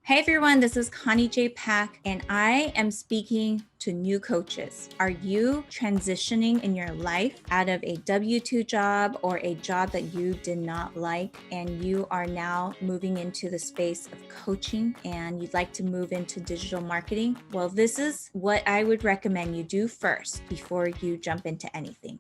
Hey everyone, this is Connie J. Pack, and I am speaking to new coaches. Are you transitioning in your life out of a W-2 job or a job that you did not like, and you are now moving into the space of coaching and you'd like to move into digital marketing? Well, this is what I would recommend you do first before you jump into anything.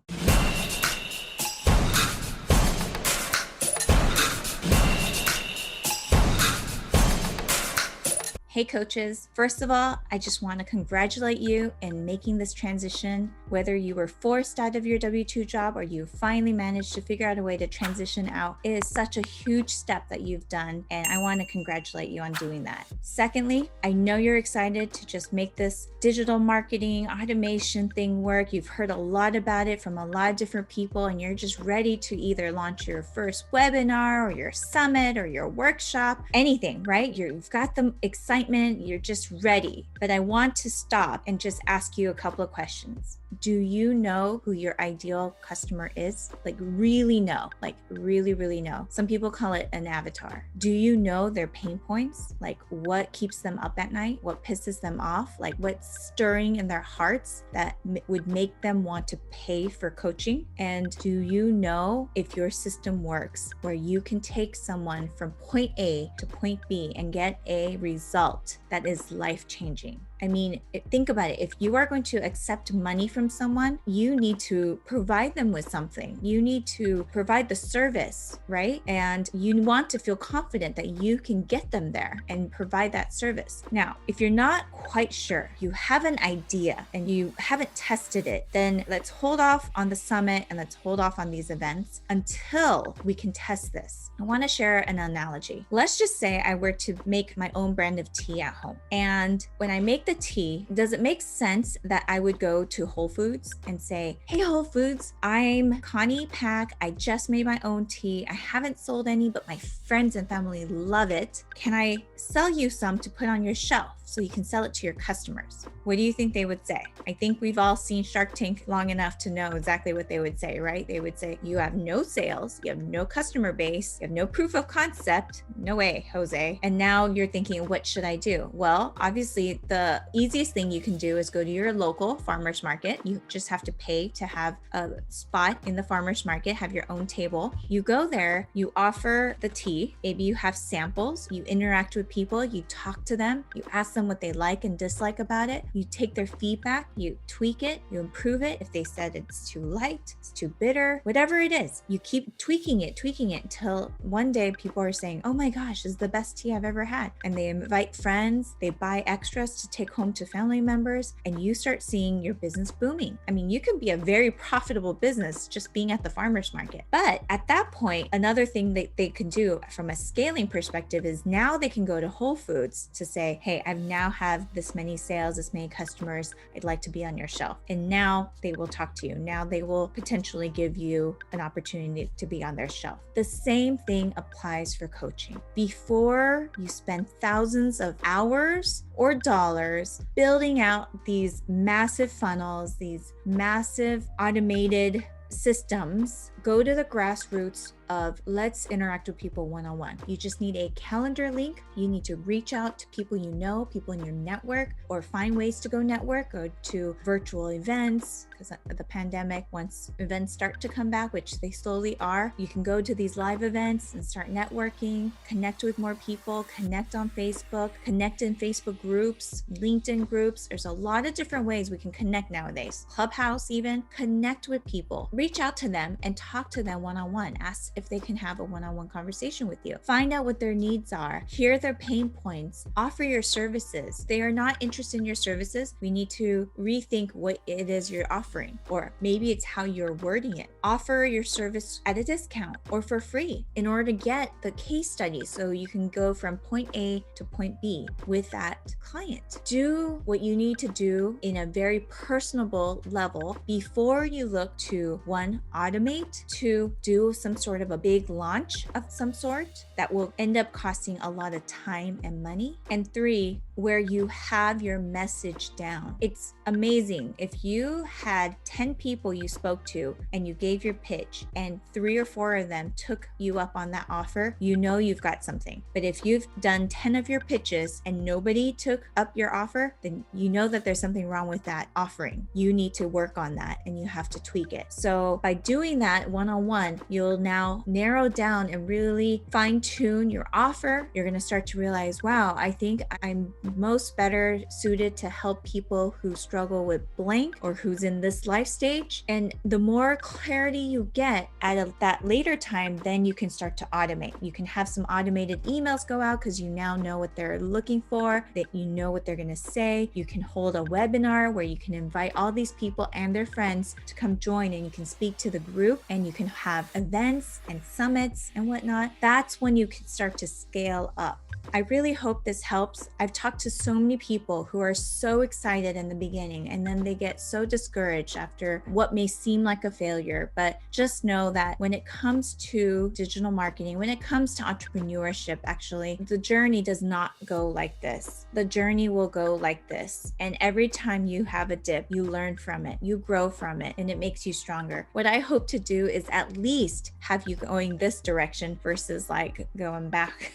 Hey coaches, first of all, I just want to congratulate you in making this transition. Whether you were forced out of your W-2 job or you finally managed to figure out a way to transition out, it is such a huge step that you've done, and I want to congratulate you on doing that. Secondly, I know you're excited to just make this digital marketing automation thing work. You've heard a lot about it from a lot of different people, and you're just ready to either launch your first webinar or your summit or your workshop, anything, right? You've got the excitement. You're just ready. But I want to stop and just ask you a couple of questions. Do you know who your ideal customer is? Like really know, like really know. Some people call it an avatar. Do you know their pain points? Like what keeps them up at night? What pisses them off? Like what's stirring in their hearts that would make them want to pay for coaching? And do you know if your system works where you can take someone from point A to point B and get a result that is life-changing? I mean, think about it. If you are going to accept money from someone, you need to provide them with something. You need to provide the service, right? And you want to feel confident that you can get them there and provide that service. Now, if you're not quite sure, you have an idea and you haven't tested it, then let's hold off on the summit and let's hold off on these events until we can test this. I want to share an analogy. Let's just say I were to make my own brand of tea at home. And when I make the tea, does it make sense that I would go to Whole Foods and say, hey, Whole Foods, I'm Connie Pack. I just made my own tea. I haven't sold any, but my friends and family love it. Can I sell you some to put on your shelf so you can sell it to your customers? What do you think they would say? I think we've all seen Shark Tank long enough to know exactly what they would say, right? They would say, you have no sales, you have no customer base, you have no proof of concept. No way, Jose. And now you're thinking, what should I do? Well, obviously the easiest thing you can do is go to your local farmer's market. You just have to pay to have a spot in the farmer's market, have your own table. You go there, you offer the tea, maybe you have samples, you interact with people, you talk to them, you ask them what they like and dislike about it, you take their feedback, you tweak it, you improve it. If they said it's too light, it's too bitter, whatever it is, you keep tweaking it until one day people are saying, oh my gosh, this is the best tea I've ever had. And they invite friends, they buy extras to take home to family members, and you start seeing your business booming. I mean, you can be a very profitable business just being at the farmer's market. But at that point, another thing that they can do from a scaling perspective is now they can go to Whole Foods to say, hey, I now have this many sales, this many customers, I'd like to be on your shelf. And now they will talk to you. Now they will potentially give you an opportunity to be on their shelf. The same thing applies for coaching. Before you spend thousands of hours or dollars building out these massive funnels, these massive automated systems, go to the grassroots of let's interact with people one-on-one. You just need a calendar link. You need to reach out to people you know, people in your network, or find ways to go network, go to virtual events, because of the pandemic, once events start to come back, which they slowly are, you can go to these live events and start networking, connect with more people, connect on Facebook, connect in Facebook groups, LinkedIn groups. There's a lot of different ways we can connect nowadays. Clubhouse even. Connect with people. Reach out to them and talk to them one-on-one. Ask if they can have a one-on-one conversation with you. Find out what their needs are. Hear their pain points. Offer your services. If they are not interested in your services, we need to rethink what it is you're offering, or maybe it's how you're wording it. Offer your service at a discount or for free in order to get the case study so you can go from point A to point B with that client. Do what you need to do in a very personable level before you look to one, automate, to do some sort of a big launch of some sort that will end up costing a lot of time and money. And 3, where you have your message down. It's amazing. If you had 10 people you spoke to and you gave your pitch and 3 or 4 of them took you up on that offer, you know you've got something. But if you've done 10 of your pitches and nobody took up your offer, then you know that there's something wrong with that offering. You need to work on that and you have to tweak it. So by doing that one-on-one, you'll now narrow down and really fine tune your offer. You're going to start to realize, wow, I think I'm most better suited to help people who struggle with blank or who's in this life stage. And the more clarity you get at that later time, then you can start to automate. You can have some automated emails go out because you now know what they're looking for, that you know what they're going to say. You can hold a webinar where you can invite all these people and their friends to come join, and you can speak to the group, and you can have events and summits and whatnot. That's when you can start to scale up. I really hope this helps. I've talked to so many people who are so excited in the beginning, and then they get so discouraged after what may seem like a failure. But just know that when it comes to digital marketing, when it comes to entrepreneurship, actually, the journey does not go like this. The journey will go like this. And every time you have a dip, you learn from it, you grow from it, and it makes you stronger. What I hope to do is at least have you going this direction versus like going back.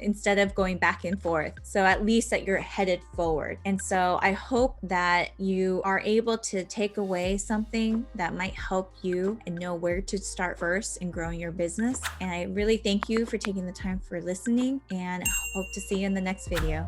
Instead of going back and forth. So at least that you're headed forward. And so I hope that you are able to take away something that might help you and know where to start first in growing your business. And I really thank you for taking the time for listening, and hope to see you in the next video.